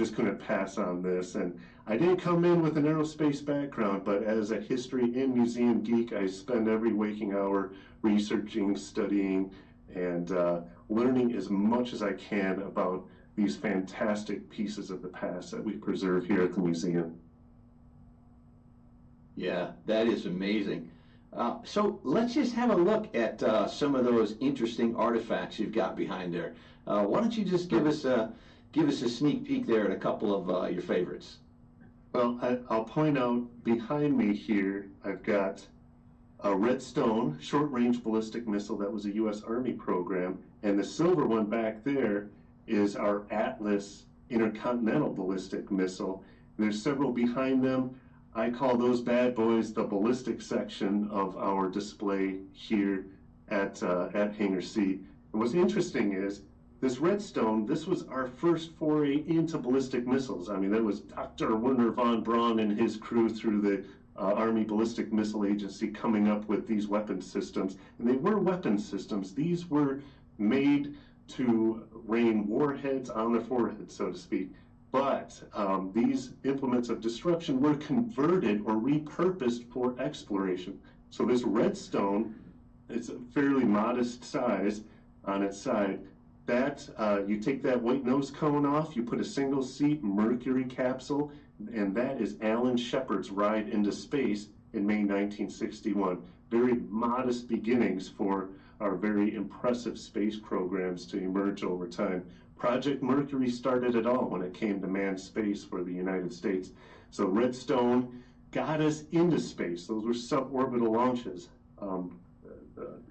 just couldn't pass on this. And I didn't come in with an aerospace background, but as a history and museum geek, I spend every waking hour researching, studying, and learning as much as I can about these fantastic pieces of the past that we preserve here at the museum. Yeah, that is amazing. So let's just have a look at some of those interesting artifacts you've got behind there. Why don't you just give us a sneak peek there at a couple of your favorites? Well, I'll point out behind me here, I've got a Redstone short-range ballistic missile that was a U.S. Army program, and the silver one back there is our Atlas intercontinental ballistic missile. There's several behind them. I call those bad boys the ballistic section of our display here at Hangar C. And what's interesting is this Redstone, this was our first foray into ballistic missiles. I mean, that was Dr. Werner von Braun and his crew through the Army Ballistic Missile Agency coming up with these weapon systems. And they were weapon systems. These were made to rain warheads on the forehead, so to speak. But these implements of destruction were converted or repurposed for exploration. So this Redstone, it's a fairly modest size on its side. That you take that white nose cone off, you put a single seat Mercury capsule, and that is Alan Shepard's ride into space in May 1961. Very modest beginnings for our very impressive space programs to emerge over time. Project Mercury started it all when it came to manned space for the United States. So Redstone got us into space. Those were suborbital launches.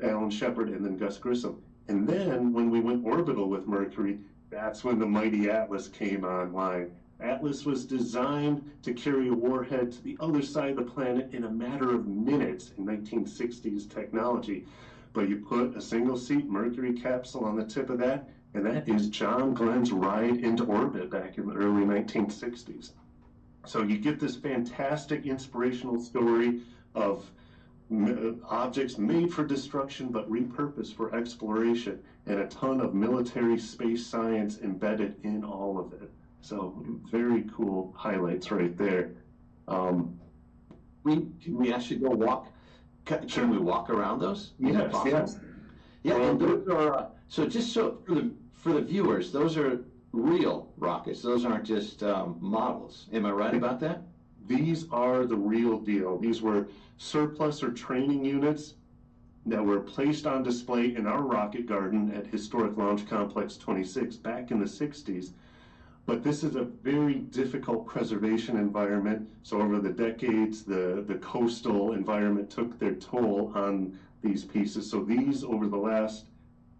Alan Shepard and then Gus Grissom. And then when we went orbital with Mercury, that's when the mighty Atlas came online. Atlas was designed to carry a warhead to the other side of the planet in a matter of minutes in 1960s technology. But you put a single seat Mercury capsule on the tip of that, and that is John Glenn's ride into orbit back in the early 1960s. So you get this fantastic inspirational story of objects made for destruction but repurposed for exploration, and a ton of military space science embedded in all of it. So very cool highlights right there. Can we actually go walk? Can we walk around those? Yes, yes. Yeah, and those are so just so for the viewers, those are real rockets. Those aren't just models. Am I right about that? These are the real deal. These were surplus or training units that were placed on display in our rocket garden at Historic Launch Complex 26 back in the 60s. But this is a very difficult preservation environment. So over the decades, the coastal environment took their toll on these pieces. So these over the last,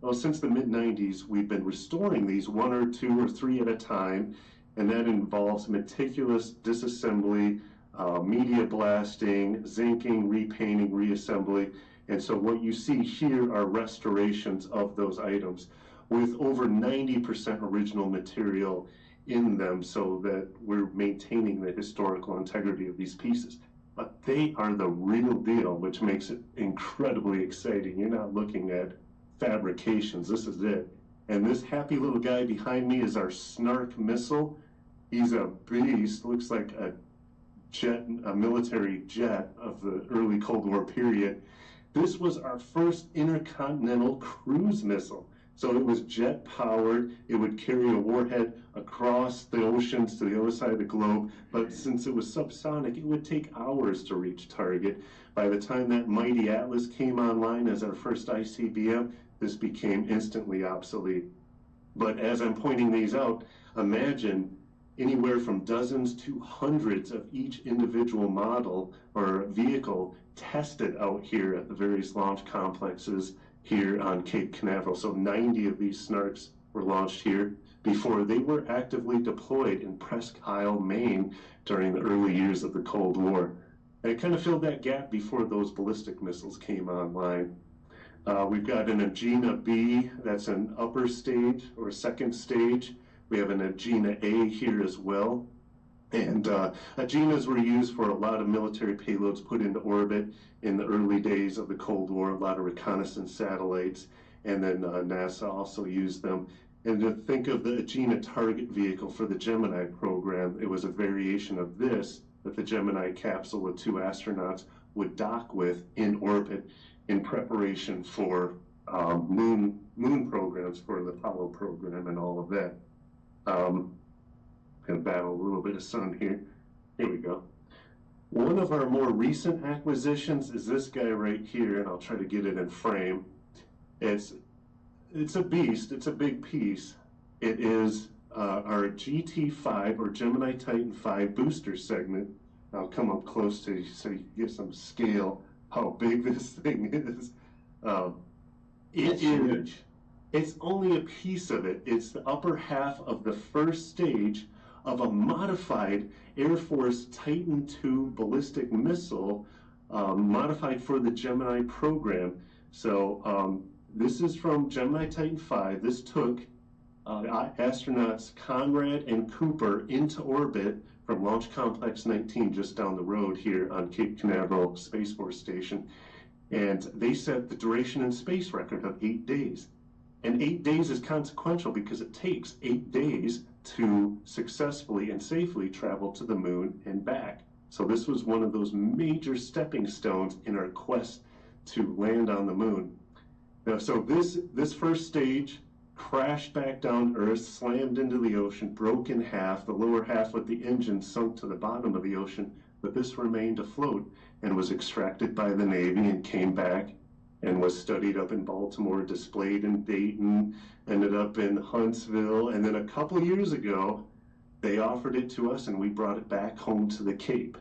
well, since the mid-90s, we've been restoring these 1 or 2 or 3 at a time. And that involves meticulous disassembly, media blasting, zinking, repainting, reassembly. And so what you see here are restorations of those items with over 90% original material in them, so that we're maintaining the historical integrity of these pieces. But they are the real deal, which makes it incredibly exciting. You're not looking at fabrications. This is it. And this happy little guy behind me is our Snark missile. He's a beast, looks like a jet, a military jet of the early Cold War period. This was our first intercontinental cruise missile. So it was jet powered. It would carry a warhead across the oceans to the other side of the globe. But since it was subsonic, it would take hours to reach target. By the time that mighty Atlas came online as our first ICBM, this became instantly obsolete. But as I'm pointing these out, imagine anywhere from dozens to hundreds of each individual model or vehicle tested out here at the various launch complexes here on Cape Canaveral. So 90 of these Snarks were launched here before they were actively deployed in Presque Isle, Maine during the early years of the Cold War. And it kind of filled that gap before those ballistic missiles came online. We've got an Agena B, that's an upper stage or second stage. We have an Agena A here as well. And Agenas were used for a lot of military payloads put into orbit in the early days of the Cold War, a lot of reconnaissance satellites, and then NASA also used them. And to think of the Agena target vehicle for the Gemini program, it was a variation of this that the Gemini capsule with 2 astronauts would dock with in orbit in preparation for moon programs for the Apollo program and all of that. Gonna battle a little bit of sun here. Here we go. One of our more recent acquisitions is this guy right here, and I'll try to get it in frame. It's a beast. It's a big piece. It is our GT5 or Gemini Titan 5 booster segment. I'll come up close to you so you can get some scale how big this thing is. It's huge. It's only a piece of it. It's the upper half of the first stage of a modified Air Force Titan II ballistic missile, modified for the Gemini program. So this is from Gemini Titan 5. This took astronauts Conrad and Cooper into orbit from Launch Complex 19 just down the road here on Cape Canaveral Space Force Station. And they set the duration in space record of 8 days. And 8 days is consequential because it takes 8 days to successfully and safely travel to the moon and back. So this was one of those major stepping stones in our quest to land on the moon. Now, so this first stage crashed back down to Earth, slammed into the ocean, broke in half. The lower half with the engine sunk to the bottom of the ocean, but this remained afloat and was extracted by the Navy and came back and was studied up in Baltimore, displayed in Dayton, ended up in Huntsville, and then a couple years ago, they offered it to us and we brought it back home to the Cape.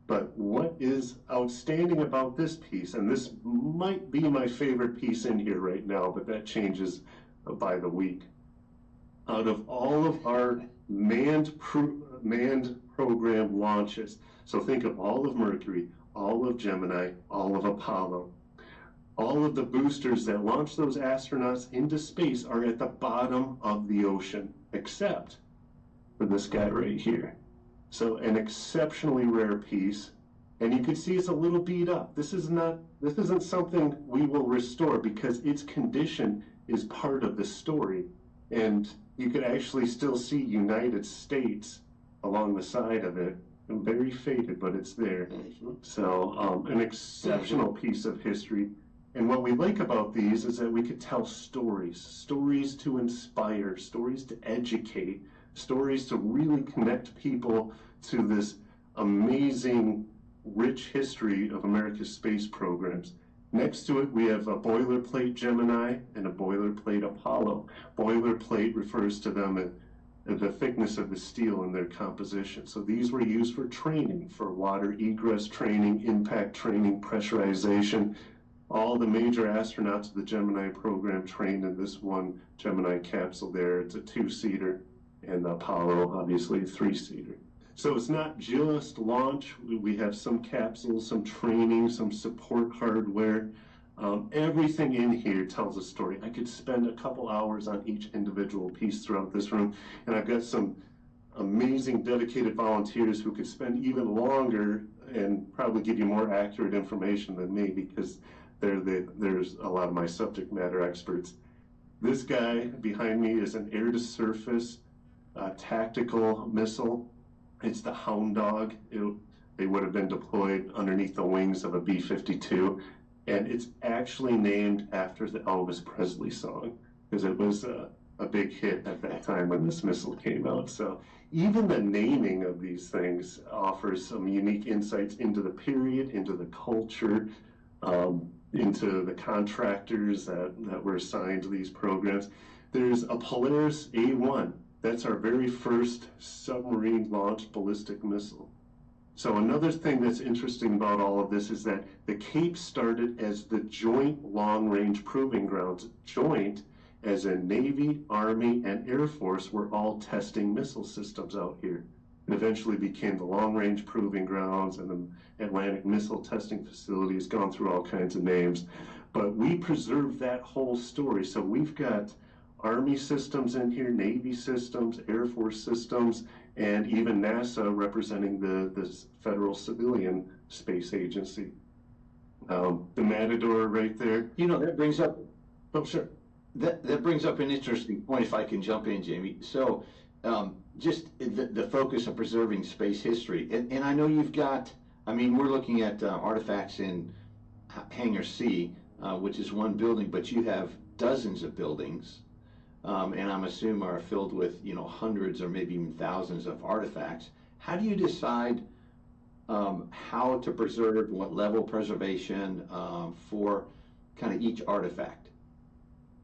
But what is outstanding about this piece, and this might be my favorite piece in here right now, but that changes by the week. Out of all of our manned program launches, so think of all of Mercury, all of Gemini, all of Apollo, all of the boosters that launch those astronauts into space are at the bottom of the ocean, except for this guy right here. So an exceptionally rare piece, and you can see it's a little beat up. This isn't something we will restore because its condition is part of the story, and you can actually still see United States along the side of it. And very faded, but it's there. So an exceptional piece of history. And what we like about these is that we could tell stories to inspire, stories to educate, stories to really connect people to this amazing, rich history of America's space programs. Next to it, we have a boilerplate Gemini and a boilerplate Apollo. Boilerplate refers to them as the thickness of the steel in their composition. So these were used for training, for water egress training, impact training, pressurization. All the major astronauts of the Gemini program trained in this one Gemini capsule there. It's a 2-seater, and the Apollo, obviously, a 3-seater. So it's not just launch. We have some capsules, some training, some support hardware. Everything in here tells a story. I could spend a couple hours on each individual piece throughout this room, and I've got some amazing dedicated volunteers who could spend even longer and probably give you more accurate information than me because there's a lot of my subject matter experts. This guy behind me is an air-to-surface tactical missile. It's the Hound Dog. They would have been deployed underneath the wings of a B-52, and it's actually named after the Elvis Presley song because it was a big hit at that time when this missile came out. So even the naming of these things offers some unique insights into the period, into the culture, into the contractors that were assigned to these programs. There's a Polaris A-1. That's our very first submarine-launched ballistic missile. So another thing that's interesting about all of this is that the Cape started as the Joint Long-Range Proving Grounds. Joint, as in Navy, Army, and Air Force, were all testing missile systems out here. And eventually became the Long-Range Proving Grounds and the Atlantic Missile Testing Facility. Has gone through all kinds of names. But we preserve that whole story. So we've got Army systems in here, Navy systems, Air Force systems, and even NASA representing the federal civilian space agency. The Matador right there. You know, that brings up Oh, sure. That brings up an interesting point, if I can jump in, Jamie. So, just the focus of preserving space history, and I know you've got. I mean, we're looking at artifacts in Hangar C, which is one building, but you have dozens of buildings, and I'm assuming are filled with hundreds or maybe even thousands of artifacts. How do you decide how to preserve, what level of preservation for kind of each artifact?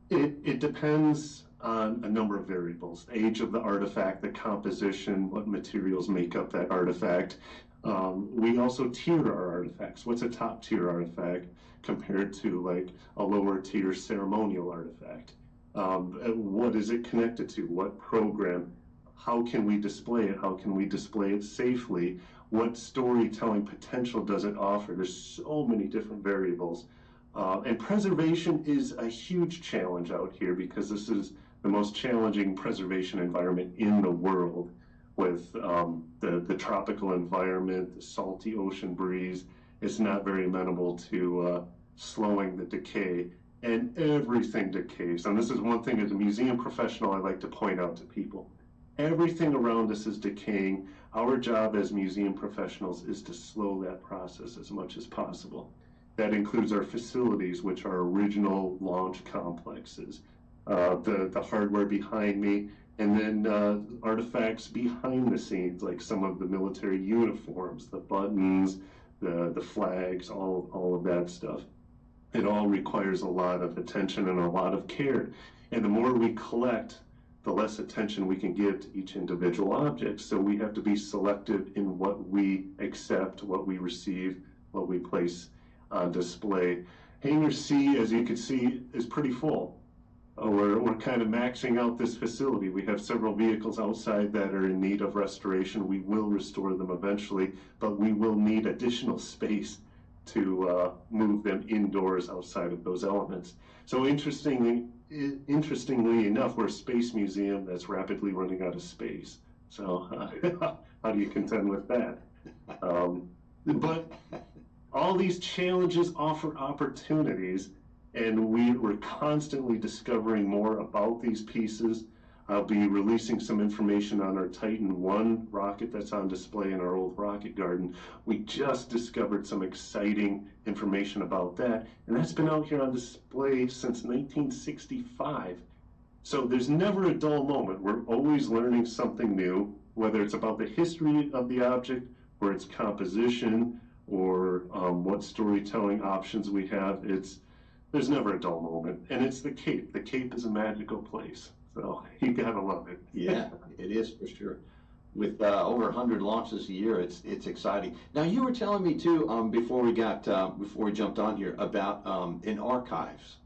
It depends on a number of variables: the age of the artifact, the composition, what materials make up that artifact. We also tier our artifacts. What's a top tier artifact compared to like a lower tier ceremonial artifact? What is it connected to? What program? How can we display it? How can we display it safely? What storytelling potential does it offer? There's so many different variables. And preservation is a huge challenge out here because this is the most challenging preservation environment in the world, with the tropical environment, the salty ocean breeze. It's not very amenable to slowing the decay, and everything decays. And this is one thing as a museum professional I like to point out to people. Everything around us is decaying. Our job as museum professionals is to slow that process as much as possible. That includes our facilities, which are original launch complexes, the hardware behind me, and then artifacts behind the scenes, like some of the military uniforms, the buttons, the flags, all of that stuff. It all requires a lot of attention and a lot of care. And the more we collect, the less attention we can give to each individual object. So we have to be selective in what we accept, what we receive, what we place on display. Hangar C, as you can see, is pretty full. We're kind of maxing out this facility. We have several vehicles outside that are in need of restoration. We will restore them eventually, but we will need additional space to move them indoors outside of those elements. So interestingly enough, we're a space museum that's rapidly running out of space. So how do you contend with that? But all these challenges offer opportunities, and we're constantly discovering more about these pieces. I'll be releasing some information on our Titan 1 rocket that's on display in our old rocket garden. We just discovered some exciting information about that, and that's been out here on display since 1965. So there's never a dull moment. We're always learning something new, whether it's about the history of the object or its composition, or what storytelling options we have. There's never a dull moment, and it's the Cape. The Cape is a magical place, so you gotta love it. Yeah, it is for sure. With over 100 launches a year, it's exciting. Now you were telling me too before we jumped on here about an archives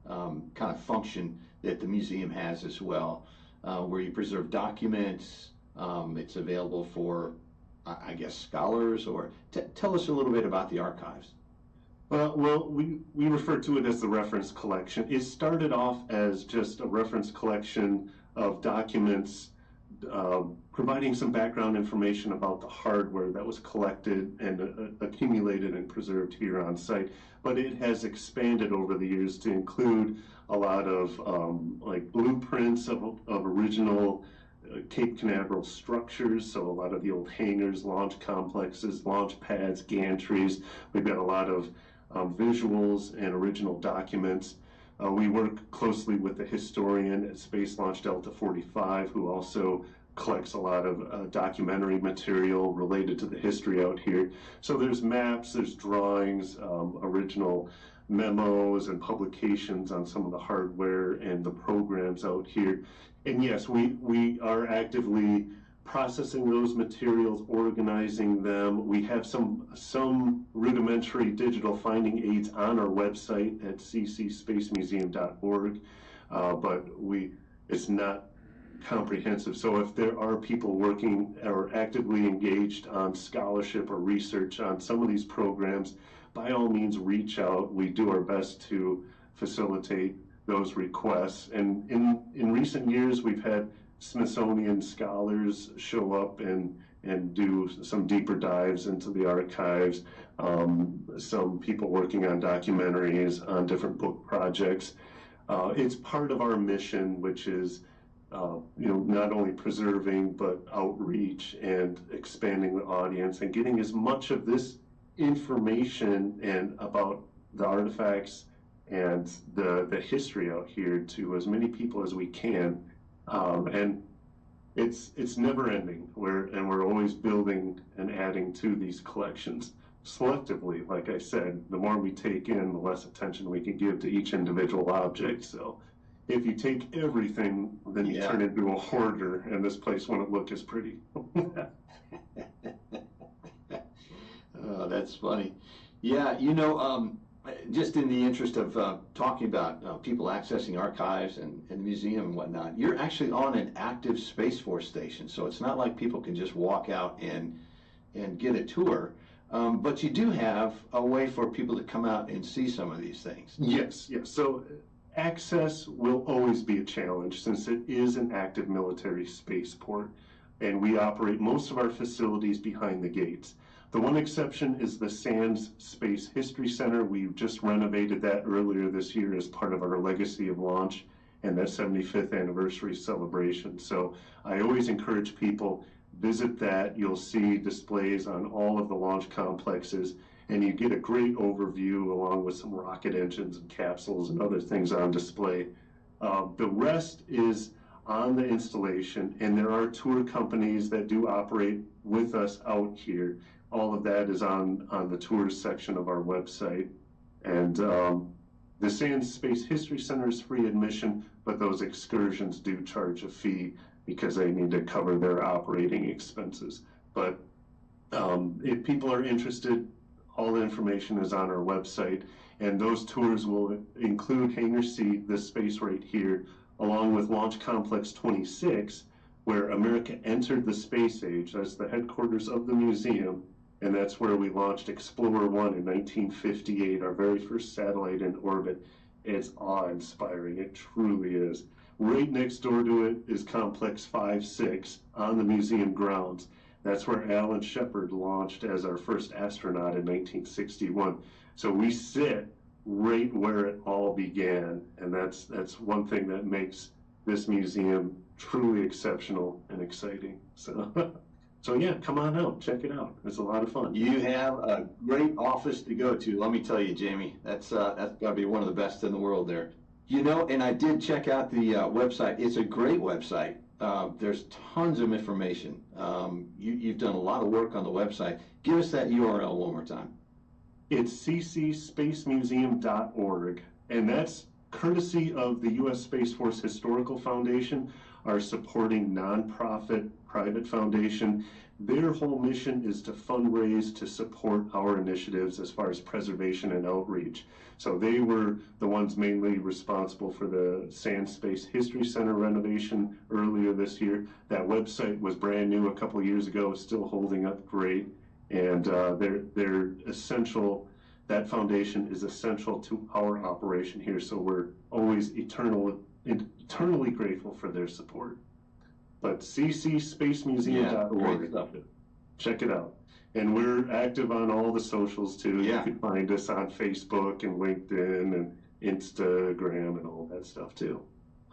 kind of function that the museum has as well, where you preserve documents. It's available for I guess scholars, or tell us a little bit about the archives. Well, we refer to it as the reference collection. It started off as just a reference collection of documents, providing some background information about the hardware that was collected and accumulated and preserved here on site. But it has expanded over the years to include a lot of like blueprints of original Cape Canaveral structures, so a lot of the old hangars, launch complexes, launch pads, gantries. We've got a lot of visuals and original documents. We work closely with the historian at Space Launch Delta 45, who also collects a lot of documentary material related to the history out here. So there's maps, there's drawings, original memos and publications on some of the hardware and the programs out here. And yes, we are actively processing those materials, organizing them. We have some rudimentary digital finding aids on our website at ccspacemuseum.org, but it's not comprehensive. So if there are people working or actively engaged on scholarship or research on some of these programs, by all means reach out. We do our best to facilitate those requests. And in recent years, we've had Smithsonian scholars show up and do some deeper dives into the archives, some people working on documentaries, on different book projects. It's part of our mission, which is not only preserving, but outreach and expanding the audience and getting as much of this information and about the artifacts and the history out here to as many people as we can. And it's never ending. We're always building and adding to these collections selectively. Like I said, the more we take in, the less attention we can give to each individual object. So if you take everything, then you turn into a hoarder, and this place wouldn't look as pretty. Oh, that's funny. Yeah, just in the interest of talking about people accessing archives and the museum and whatnot, you're actually on an active Space Force station, so it's not like people can just walk out and get a tour. But you do have a way for people to come out and see some of these things. Yes. So access will always be a challenge since it is an active military spaceport, and we operate most of our facilities behind the gates. The one exception is the Sands Space History Center. We just renovated that earlier this year as part of our Legacy of Launch and that 75th anniversary celebration. So I always encourage people, visit that. You'll see displays on all of the launch complexes, and you get a great overview along with some rocket engines and capsules and other things on display. The rest is on the installation, and there are tour companies that do operate with us out here. All of that is on the tours section of our website. And the Sands Space History Center is free admission, but those excursions do charge a fee because they need to cover their operating expenses. But if people are interested, all the information is on our website, and those tours will include Hangar C, this space right here, along with Launch Complex 26, where America entered the space age. That's the headquarters of the museum, and that's where we launched Explorer 1 in 1958, our very first satellite in orbit. It's awe-inspiring, it truly is. Right next door to it is Complex 5-6 on the museum grounds. That's where Alan Shepard launched as our first astronaut in 1961. So we sit right where it all began, and that's one thing that makes this museum truly exceptional and exciting. So yeah, come on out, check it out. It's a lot of fun. You have a great office to go to. Let me tell you, Jamie, that's got to be one of the best in the world there. And I did check out the website. It's a great website. There's tons of information. You've done a lot of work on the website. Give us that URL one more time. It's ccspacemuseum.org, and that's courtesy of the U.S. Space Force Historical Foundation, our supporting nonprofit private foundation. Their whole mission is to fundraise to support our initiatives as far as preservation and outreach. So they were the ones mainly responsible for the Sands Space History Center renovation earlier this year. That website was brand new a couple of years ago, still holding up great. And they're essential. That foundation is essential to our operation here. So we're always eternally grateful for their support. But ccspacemuseum.org, check it out. And we're active on all the socials too. Yeah. You can find us on Facebook and LinkedIn and Instagram and all that stuff too.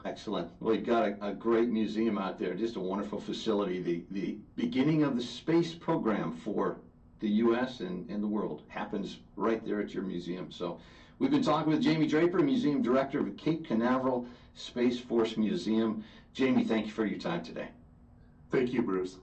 Excellent. Well, you've got a great museum out there, just a wonderful facility. The beginning of the space program for the U.S. and the world happens right there at your museum. So we've been talking with Jamie Draper, Museum Director of Cape Canaveral Space Force Museum. Jamie, thank you for your time today. Thank you, Bruce.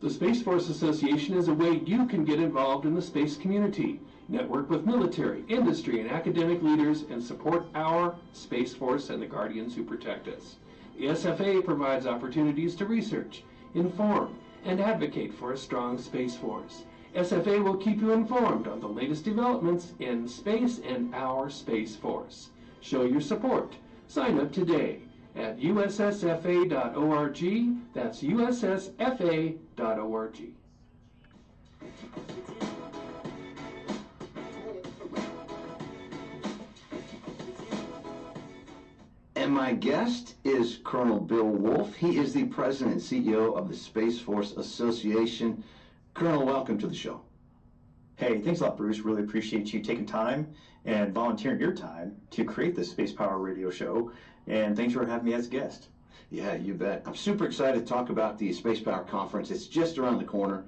The Space Force Association is a way you can get involved in the space community, network with military, industry, and academic leaders, and support our Space Force and the guardians who protect us. The SFA provides opportunities to research, inform, and advocate for a strong Space Force. SFA will keep you informed on the latest developments in space and our Space Force. Show your support. Sign up today at ussfa.org. That's ussfa.org. And my guest is Colonel Bill Wolf. He is the President and CEO of the Space Force Association. Colonel, welcome to the show. Hey, thanks a lot, Bruce. Really appreciate you taking time and volunteering your time to create this Space Power radio show. And thanks for having me as a guest. Yeah, you bet. I'm super excited to talk about the Space Power Conference. It's just around the corner,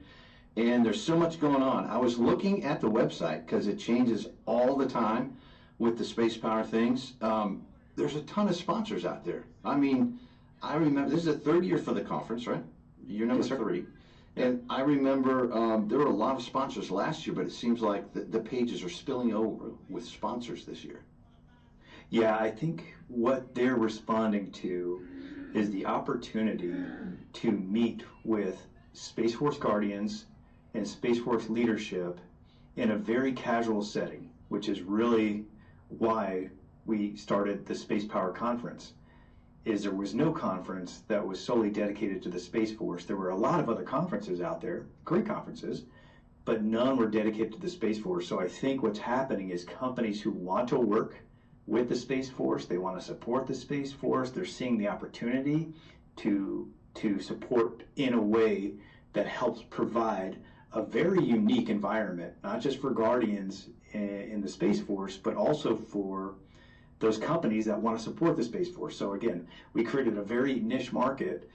and there's so much going on. I was looking at the website because it changes all the time with the Space Power things. There's a ton of sponsors out there. I mean, I remember, this is the third year for the conference, right? Year number 3. And I remember there were a lot of sponsors last year, but it seems like the pages are spilling over with sponsors this year. Yeah, I think what they're responding to is the opportunity to meet with Space Force Guardians and Space Force leadership in a very casual setting, which is really why we started the Space Power Conference. Is there was no conference that was solely dedicated to the Space Force. There were a lot of other conferences out there, great conferences, but none were dedicated to the Space Force. So I think what's happening is companies who want to work with the Space Force, they want to support the Space Force, they're seeing the opportunity to support in a way that helps provide a very unique environment, not just for Guardians in the Space Force, but also for those companies that want to support the Space Force. So again, we created a very niche market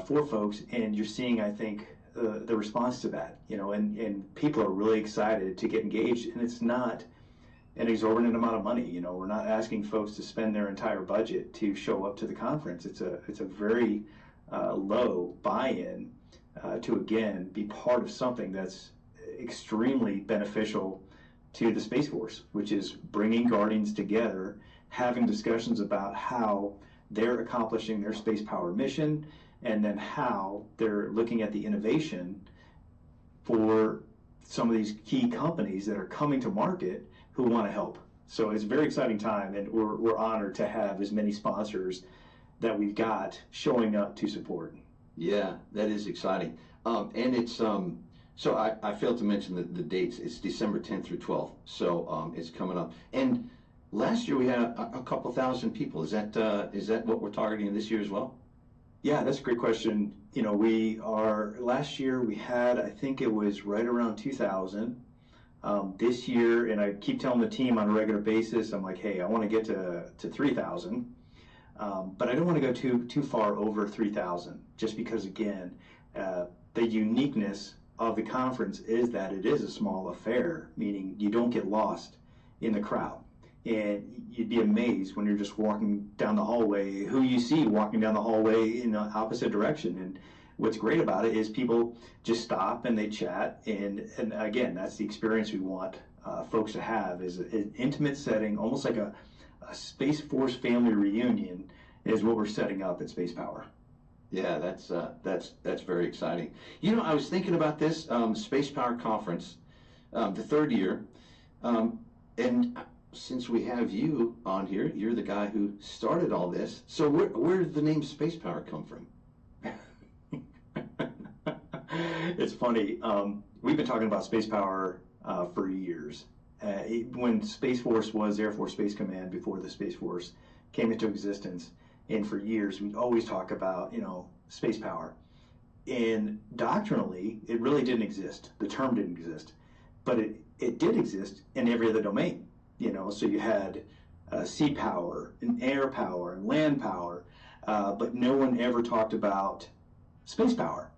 for folks, and you're seeing, I think, the response to that, and people are really excited to get engaged, and it's not an exorbitant amount of money. We're not asking folks to spend their entire budget to show up to the conference. It's a very low buy-in to, again, be part of something that's extremely beneficial to the Space Force, which is bringing Guardians together, having discussions about how they're accomplishing their space power mission, and then how they're looking at the innovation for some of these key companies that are coming to market who want to help. So it's a very exciting time, and we're honored to have as many sponsors that we've got showing up to support. Yeah, that is exciting. And it's, so I failed to mention the dates. It's December 10th through 12th, so it's coming up. And last year we had a couple thousand people. Is that what we're targeting this year as well? Yeah, that's a great question. Last year we had, I think it was right around 2,000. This year, and I keep telling the team on a regular basis, I'm like, hey, I want to get to 3,000, but I don't want to go too far over 3,000, just because, again, the uniqueness of the conference is that it is a small affair, meaning you don't get lost in the crowd. And you'd be amazed when you're just walking down the hallway, who you see walking down the hallway in the opposite direction. And what's great about it is people just stop and they chat. And again, that's the experience we want folks to have, is an intimate setting, almost like a Space Force family reunion is what we're setting up at Space Power. Yeah, that's very exciting. I was thinking about this Space Power Conference, the third year, and since we have you on here, you're the guy who started all this. So where did the name Space Power come from? It's funny. We've been talking about Space Power for years. When Space Force was Air Force Space Command, before the Space Force came into existence, and for years we'd always talk about space power. And doctrinally, it really didn't exist. The term didn't exist, but it did exist in every other domain. So you had sea power and air power and land power, but no one ever talked about space power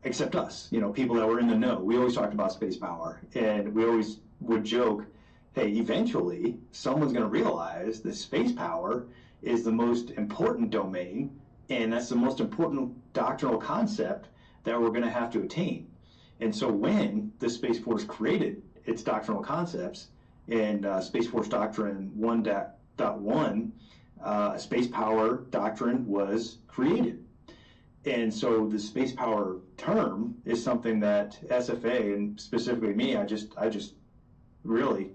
except us. People that were in the know. We always talked about space power, and we always would joke, hey, eventually someone's going to realize that space power is the most important domain, and that's the most important doctrinal concept that we're going to have to attain. And so when the Space Force created its doctrinal concepts, and Space Force Doctrine 1.1, space power doctrine was created. And so the space power term is something that SFA, and specifically me, I just really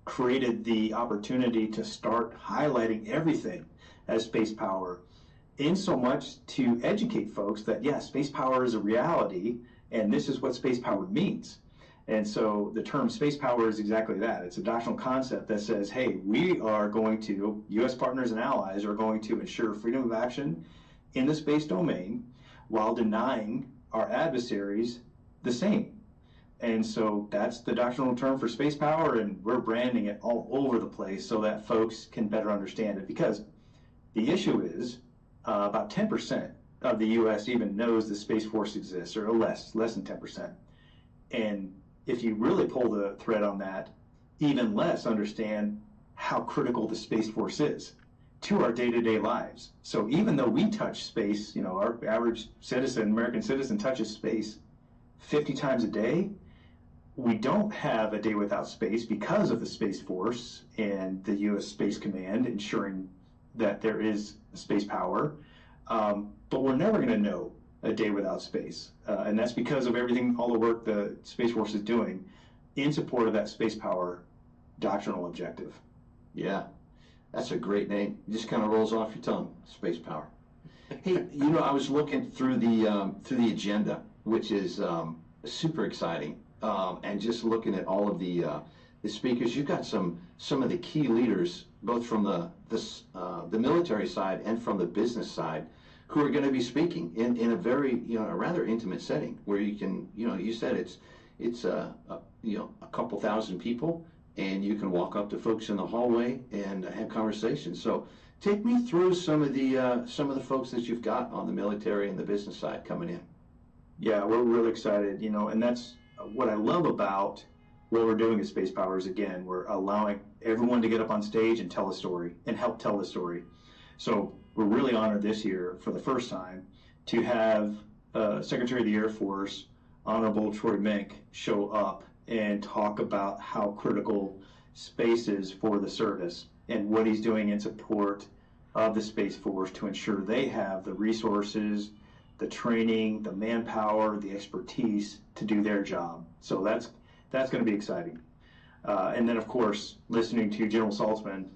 created the opportunity to start highlighting everything as space power, in so much to educate folks that, yes, space power is a reality, and this is what space power means. And so the term space power is exactly that. It's a doctrinal concept that says, hey, we are going to, U.S. partners and allies are going to ensure freedom of action in the space domain while denying our adversaries the same. And so that's the doctrinal term for space power, and we're branding it all over the place so that folks can better understand it. Because the issue is about 10% of the U.S. even knows the Space Force exists, or less than 10%. And if you really pull the thread on that, even less understand how critical the Space Force is to our day-to-day lives. So even though we touch space, you know, our average citizen, American citizen, touches space 50 times a day, we don't have a day without space because of the Space Force and the U.S. Space Command ensuring that there is space power. But we're never going to know a day without space. And that's because of everything, all the work the Space Force is doing in support of that space power doctrinal objective. Yeah, that's a great name. It just kind of rolls off your tongue, space power. Hey, you know, I was looking through the agenda, which is super exciting, and just looking at all of the speakers. You've got some of the key leaders, both from the military side and from the business side, who are going to be speaking in a very, you know, a rather intimate setting where you can, you know, you said it's you know, a couple thousand people, and you can walk up to folks in the hallway and have conversations. So take me through some of the folks that you've got on the military and the business side coming in. Yeah, we're really excited, you know, and that's what I love about what we're doing at Space Power is, again, we're allowing everyone to get up on stage and tell a story and help tell the story. So we're really honored this year, for the first time, to have Secretary of the Air Force, Honorable Troy Mink, show up and talk about how critical space is for the service and what he's doing in support of the Space Force to ensure they have the resources, the training, the manpower, the expertise to do their job. So that's going to be exciting. And then, of course, listening to General Saltzman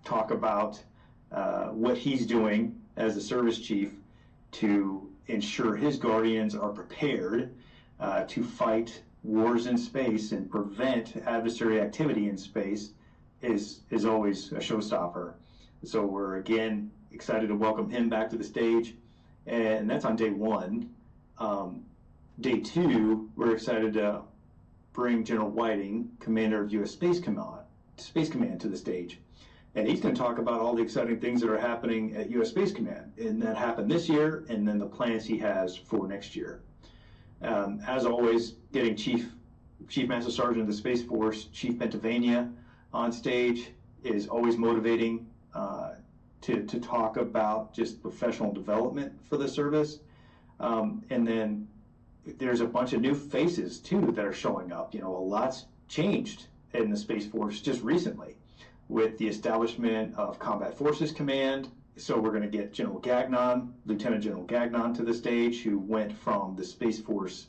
talk about what he's doing as the service chief to ensure his Guardians are prepared to fight wars in space and prevent adversary activity in space is always a showstopper. So we're, again, excited to welcome him back to the stage, and that's on day one. Day two, we're excited to bring General Whiting, commander of U.S. Space Command, to the stage. And he's going to talk about all the exciting things that are happening at U.S. Space Command, and that happened this year, and then the plans he has for next year. As always, getting Chief Master Sergeant of the Space Force, Chief Pennsylvania, on stage is always motivating to talk about just professional development for the service. And then there's a bunch of new faces, too, that are showing up. You know, a lot's changed in the Space Force just recently with the establishment of Combat Forces Command. So we're going to get General Gagnon, Lieutenant General Gagnon, to the stage, who went from the Space Force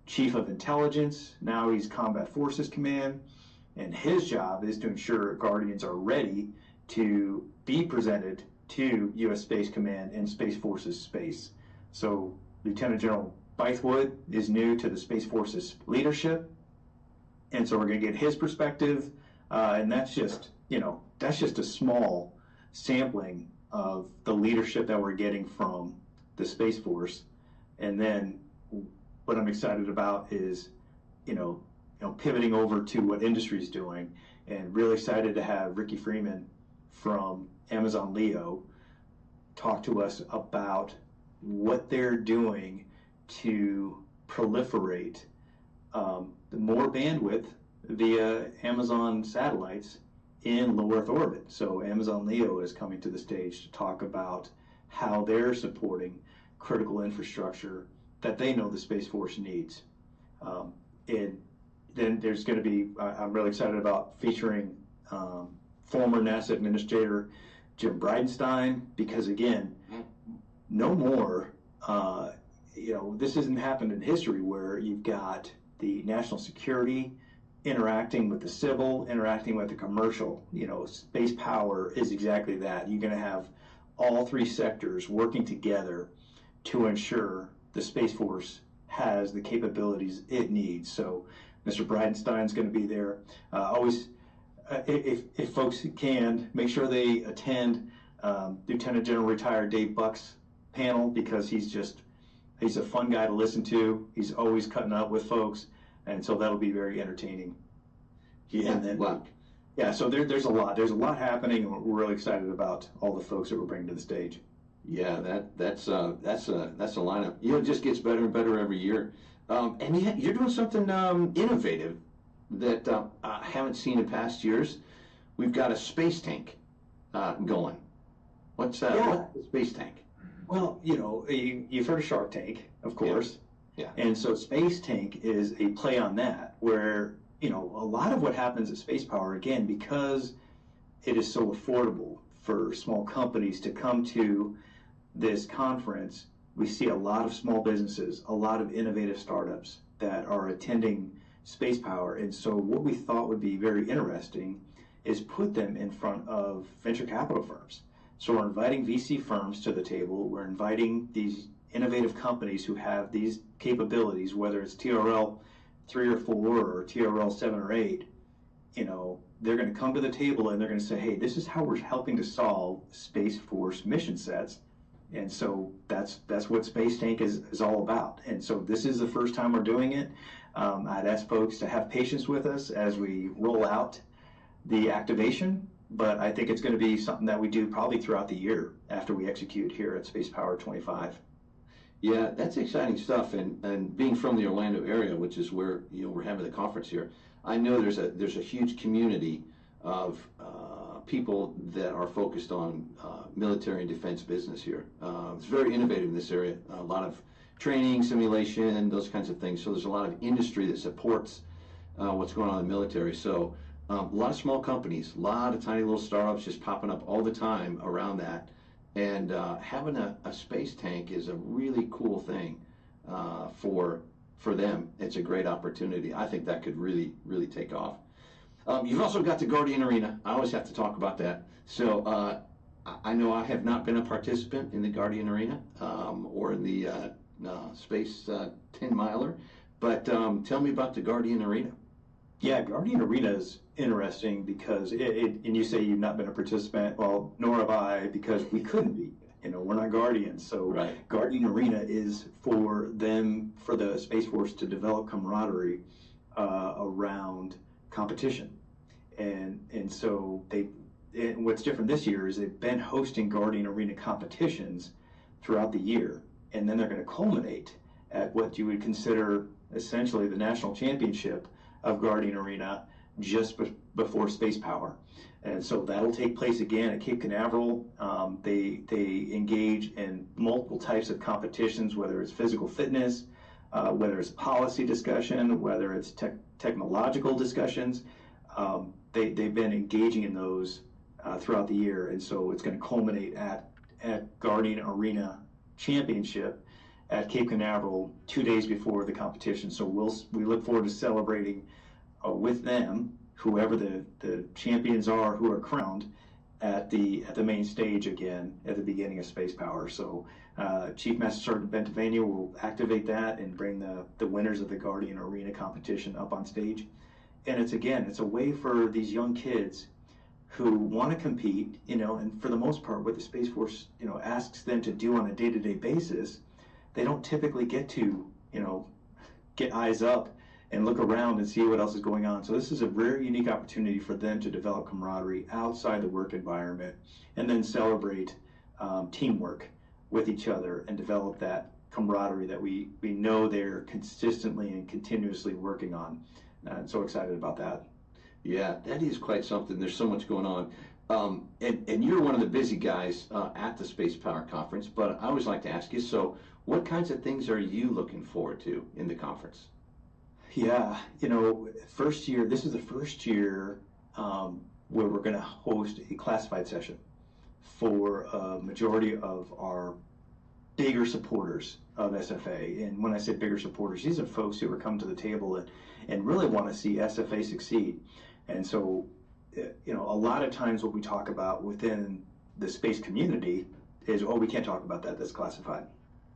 Chief of Intelligence. Now he's Combat Forces Command, and his job is to ensure Guardians are ready to be presented to U.S. Space Command and Space Forces space. So Lieutenant General Bythewood is new to the Space Forces leadership, and so we're going to get his perspective, and that's just, you know, that's just a small sampling of the leadership that we're getting from the Space Force. And then what I'm excited about is, you know, pivoting over to what industry is doing, and really excited to have Ricky Freeman from Amazon Leo talk to us about what they're doing to proliferate more bandwidth via Amazon satellites in low Earth orbit. So Amazon Leo is coming to the stage to talk about how they're supporting critical infrastructure that they know the Space Force needs. And then there's going to be, I'm really excited about featuring former NASA Administrator Jim Bridenstine, because again, no more, you know, this hasn't happened in history where you've got the national security interacting with the civil, interacting with the commercial. You know, space power is exactly that. You're going to have all three sectors working together to ensure the Space Force has the capabilities it needs. So Mr. Bridenstine's going to be there. Always, if folks can, make sure they attend Lieutenant General Retired Dave Buck's panel, because he's just He's a fun guy to listen to. He's always cutting up with folks, and so that'll be very entertaining. Yeah, And then, wow. yeah, so there's a lot happening, and we're really excited about all the folks that we're bringing to the stage. Yeah, that's a lineup. You know, it just gets better and better every year. And you're doing something innovative that I haven't seen in past years. We've got a space tank going. What's what's the space tank? Well, you know, you've heard of Shark Tank, of course. Yeah. And so Space Tank is a play on that, where, you know, a lot of what happens at Space Power, again, because it is so affordable for small companies to come to this conference, we see a lot of small businesses, a lot of innovative startups that are attending Space Power. And so what we thought would be very interesting is put them in front of venture capital firms. So we're inviting VC firms to the table. We're inviting these innovative companies who have these capabilities, whether it's TRL 3 or 4 or TRL 7 or 8. You know, they're going to come to the table and they're going to say, hey, this is how we're helping to solve Space Force mission sets. And so that's what Space Tank is all about. And so this is the first time we're doing it. I'd ask folks to have patience with us as we roll out the activation, but I think it's going to be something that we do probably throughout the year after we execute here at Space Power 25. Yeah, that's exciting stuff. And being from the Orlando area, which is where, you know, we're having the conference here, I know there's a huge community of people that are focused on military and defense business here. It's very innovative in this area. A lot of training, simulation, those kinds of things. So there's a lot of industry that supports what's going on in the military. So a lot of small companies, a lot of tiny little startups just popping up all the time around that. And having a space tank is a really cool thing for them. It's a great opportunity. I think that could really, really take off. You've also got the Guardian Arena. I always have to talk about that. So I know I have not been a participant in the Guardian Arena or in the Space 10 miler, but tell me about the Guardian Arena. Yeah, Guardian Arena is interesting because and you say you've not been a participant. Well, nor have I, because we couldn't be. You know, we're not Guardians. So Right. Guardian Arena is for them, for the Space Force to develop camaraderie around competition. And so what's different this year is they've been hosting Guardian Arena competitions throughout the year. And then they're going to culminate at what you would consider essentially the national championship of Guardian Arena just before Space Power. And so that'll take place again at Cape Canaveral. They engage in multiple types of competitions, whether it's physical fitness, whether it's policy discussion, whether it's technological discussions. They've been engaging in those throughout the year. And so it's going to culminate at Guardian Arena Championship at Cape Canaveral 2 days before the competition. So we look forward to celebrating with them, whoever the champions are who are crowned at the main stage again at the beginning of Space Power. So Chief Master Sergeant Bentivania will activate that and bring the winners of the Guardian Arena competition up on stage. And it's a way for these young kids who want to compete, you know, and for the most part, what the Space Force, you know, asks them to do on a day-to-day basis, they don't typically get to, you know, get eyes up and look around and see what else is going on. So this is a very unique opportunity for them to develop camaraderie outside the work environment and then celebrate teamwork with each other and develop that camaraderie that we know they're consistently and continuously working on. I'm so excited about that. Yeah, that is quite something. There's so much going on. And you're one of the busy guys at the Space Power Conference, but I always like to ask you, so what kinds of things are you looking forward to in the conference? Yeah, you know, this is the first year where we're going to host a classified session for a majority of our bigger supporters of SFA. And when I say bigger supporters, these are folks who are coming to the table and really want to see SFA succeed. And so, you know, a lot of times what we talk about within the space community is, oh, we can't talk about that, that's classified.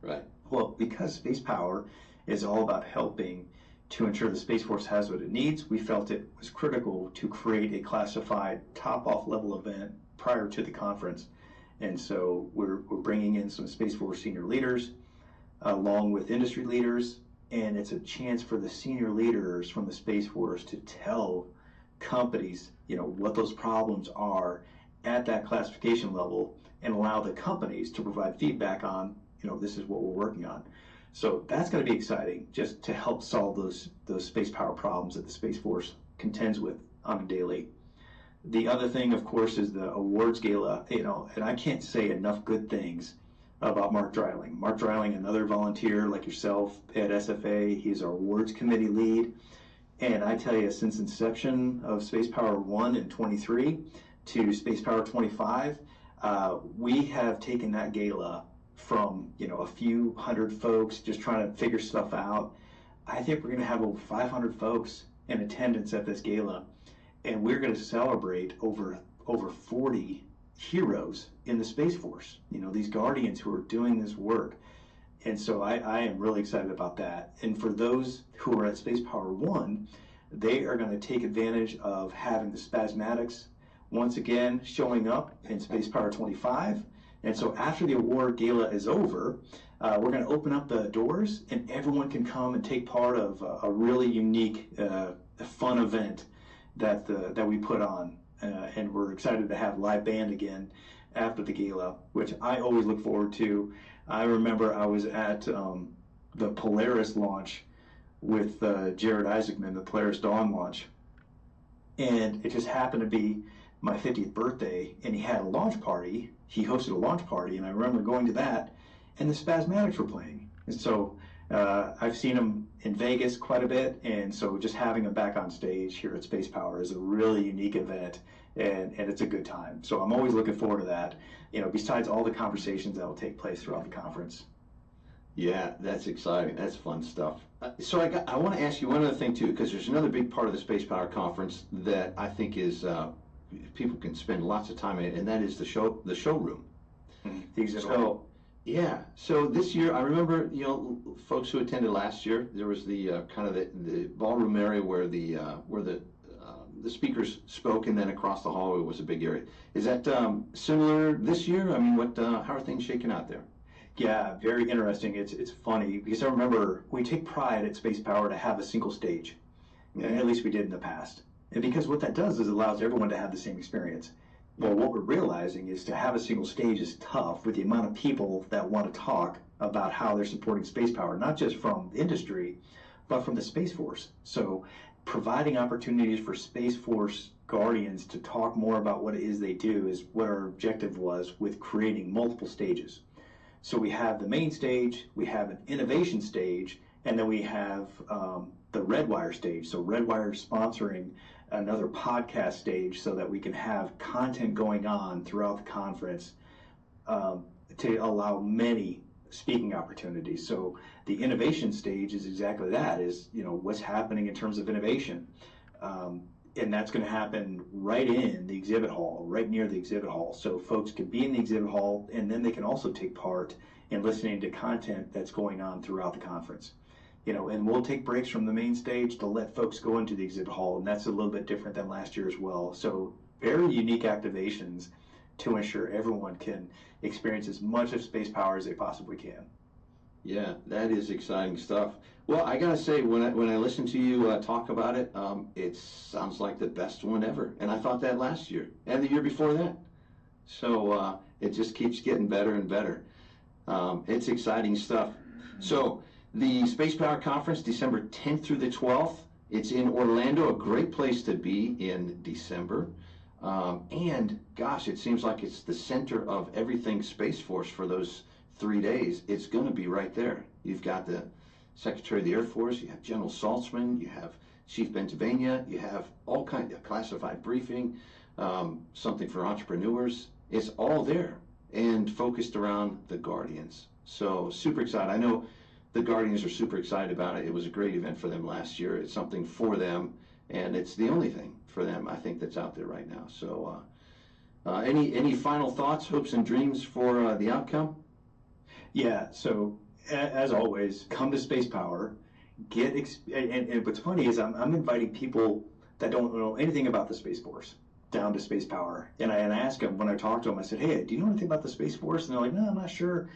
Right. Well, because Space Power is all about helping to ensure the Space Force has what it needs, we felt it was critical to create a classified top-off level event prior to the conference. And so we're bringing in some Space Force senior leaders, along with industry leaders, and it's a chance for the senior leaders from the Space Force to tell companies, what those problems are at that classification level, and allow the companies to provide feedback on, this is what we're working on. So that's going to be exciting, just to help solve those space power problems that the Space Force contends with on a daily. The other thing, of course, is the awards gala, and I can't say enough good things about Mark Dreiling. Mark Dreiling, another volunteer like yourself at SFA, he's our awards committee lead. And I tell you, since inception of Space Power 1 in 23 to Space Power 25, we have taken that gala from, a few hundred folks just trying to figure stuff out. I think we're going to have over 500 folks in attendance at this gala, and we're going to celebrate over 40 heroes in the Space Force, these guardians who are doing this work. And so I am really excited about that. And for those who are at Space Power 1, they are going to take advantage of having the Spasmatics once again showing up in Space Power 25. And so after the award gala is over, we're going to open up the doors and everyone can come and take part of a really unique, fun event that we put on. And we're excited to have live band again after the gala, which I always look forward to. I remember I was at the Polaris launch with Jared Isaacman, the Polaris Dawn launch, and it just happened to be my 50th birthday, and he had a launch party. He hosted a launch party, and I remember going to that, and the Spasmatics were playing. And so I've seen them in Vegas quite a bit, and so just having them back on stage here at Space Power is a really unique event, and it's a good time. So I'm always looking forward to that, besides all the conversations that will take place throughout the conference. Yeah, that's exciting. That's fun stuff. So I want to ask you one other thing too, because there's another big part of the Space Power Conference that I think is people can spend lots of time in, and that is the showroom. The exhibit hall. Yeah. So this year, I remember, folks who attended last year, there was the kind of the ballroom area where the speakers spoke, and then across the hallway was a big area. Is that similar this year? I mean, how are things shaking out there? Yeah, very interesting. It's funny because I remember we take pride at Space Power to have a single stage, and at least we did in the past. And because what that does is it allows everyone to have the same experience. Well, what we're realizing is to have a single stage is tough with the amount of people that want to talk about how they're supporting space power, not just from the industry, but from the Space Force. So providing opportunities for Space Force guardians to talk more about what it is they do is what our objective was with creating multiple stages. So we have the main stage, we have an innovation stage, and then we have the Redwire stage. So Redwire sponsoring another podcast stage so that we can have content going on throughout the conference to allow many speaking opportunities. So the innovation stage is exactly that, is what's happening in terms of innovation. And that's going to happen right in the exhibit hall, right near the exhibit hall. So folks can be in the exhibit hall, and then they can also take part in listening to content that's going on throughout the conference. And we'll take breaks from the main stage to let folks go into the exhibit hall, and that's a little bit different than last year as well. So very unique activations to ensure everyone can experience as much of space power as they possibly can. Yeah, that is exciting stuff. Well, I gotta say, when I listen to you talk about it, it sounds like the best one ever. And I thought that last year and the year before that. So it just keeps getting better and better. It's exciting stuff. So the Space Power Conference, December 10th through the 12th. It's in Orlando, a great place to be in December. And gosh, it seems like it's the center of everything Space Force for those 3 days. It's going to be right there. You've got the Secretary of the Air Force, you have General Saltzman, you have Chief Bentivegna, you have all kinds of classified briefing, something for entrepreneurs. It's all there and focused around the Guardians. So super excited. I know the Guardians are super excited about it. It was a great event for them last year. It's something for them, and it's the only thing for them, I think, that's out there right now. So any final thoughts, hopes, and dreams for the outcome? Yeah, so as always, come to Space Power, and what's funny is I'm inviting people that don't know anything about the Space Force down to Space Power. And I ask them, when I talk to them, I said, hey, do you know anything about the Space Force? And they're like, no, I'm not sure.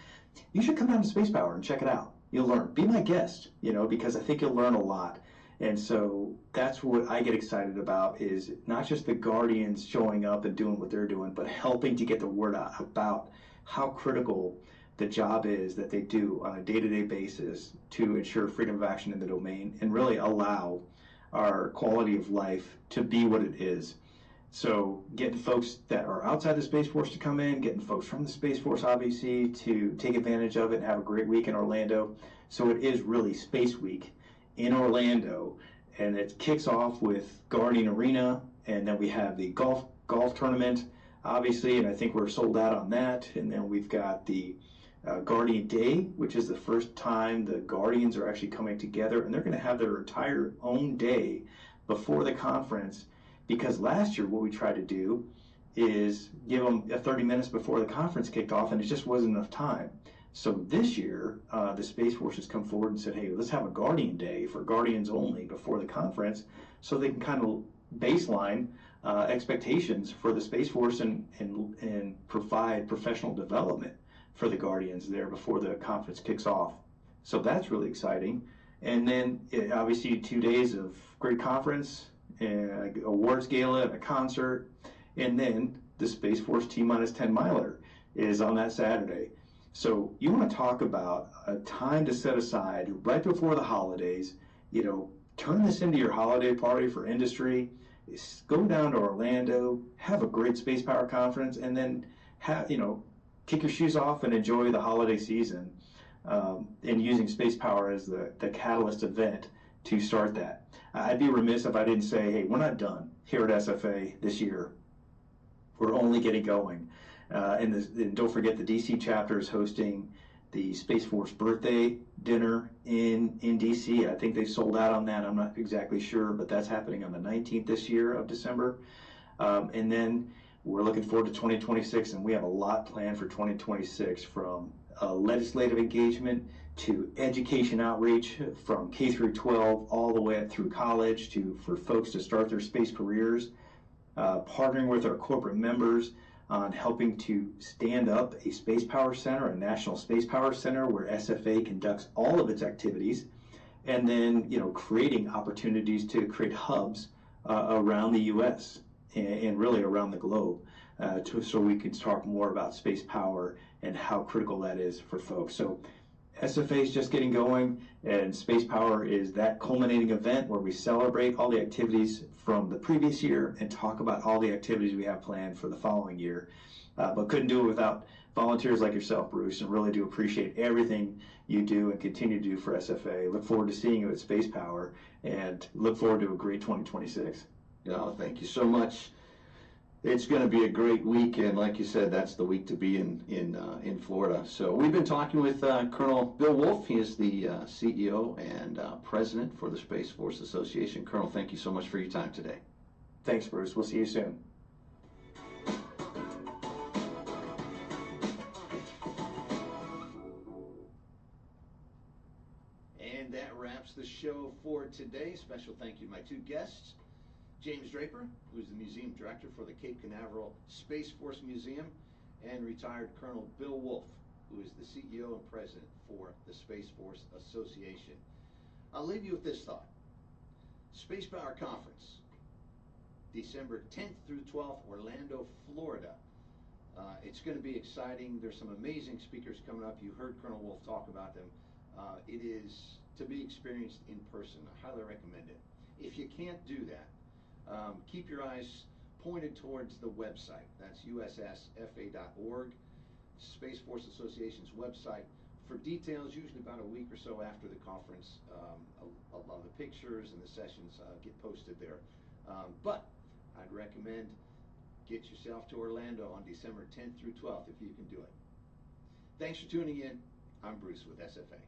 You should come down to Space Power and check it out. you'll learn. Be my guest, because I think you'll learn a lot. And so that's what I get excited about, is not just the Guardians showing up and doing what they're doing, but helping to get the word out about how critical the job is that they do on a day-to-day basis to ensure freedom of action in the domain and really allow our quality of life to be what it is. So getting folks that are outside the Space Force to come in, getting folks from the Space Force obviously to take advantage of it and have a great week in Orlando. So it is really Space Week in Orlando, and it kicks off with Guardian Arena, and then we have the golf tournament, obviously, and I think we're sold out on that. And then we've got the Guardian Day, which is the first time the Guardians are actually coming together, and they're going to have their entire own day before the conference, because last year what we tried to do is give them 30 minutes before the conference kicked off, and it just wasn't enough time. So this year, the Space Force has come forward and said, hey, let's have a Guardian Day for Guardians only before the conference, so they can kind of baseline expectations for the Space Force and provide professional development for the Guardians there before the conference kicks off. So that's really exciting. And then obviously 2 days of great conference, and awards gala, and a concert, and then the Space Force T-minus 10 miler is on that Saturday. So you want to talk about a time to set aside right before the holidays, turn this into your holiday party for industry, go down to Orlando, have a great Space Power conference, and then kick your shoes off and enjoy the holiday season, and using Space Power as the catalyst event to start that. I'd be remiss if I didn't say, hey, we're not done here at SFA this year. We're only getting going. And don't forget, the DC chapter is hosting the Space Force birthday dinner in DC. I think they sold out on that. I'm not exactly sure, but that's happening on the 19th this year of December. And then we're looking forward to 2026, and we have a lot planned for 2026, from legislative engagement to education outreach, from K through 12 all the way up through college, for folks to start their space careers, partnering with our corporate members on helping to stand up a Space Power Center, a National Space Power Center, where SFA conducts all of its activities, and then creating opportunities to create hubs around the U.S. and really around the globe, so we can talk more about space power and how critical that is for folks. So SFA is just getting going, and Space Power is that culminating event where we celebrate all the activities from the previous year and talk about all the activities we have planned for the following year. But couldn't do it without volunteers like yourself, Bruce, and really do appreciate everything you do and continue to do for SFA. Look forward to seeing you at Space Power, and look forward to a great 2026. Thank you so much. It's going to be a great week, and like you said, that's the week to be in Florida. So we've been talking with Colonel Bill Wolf. He is the CEO and president for the Space Force Association. Colonel, thank you so much for your time today. Thanks, Bruce. We'll see you soon. And that wraps the show for today. Special thank you to my two guests, James Draper, who's the museum director for the Cape Canaveral Space Force Museum, and retired Colonel Bill Wolf, who is the CEO and president for the Space Force Association. I'll leave you with this thought. Space Power Conference, December 10th through 12th, Orlando, Florida. It's going to be exciting. There's some amazing speakers coming up. You heard Colonel Wolf talk about them. It is to be experienced in person. I highly recommend it. If you can't do that, keep your eyes pointed towards the website. That's ussfa.org, Space Force Association's website. For details, usually about a week or so after the conference, a lot of the pictures and the sessions get posted there. But I'd recommend get yourself to Orlando on December 10th through 12th if you can do it. Thanks for tuning in. I'm Bruce with SFA.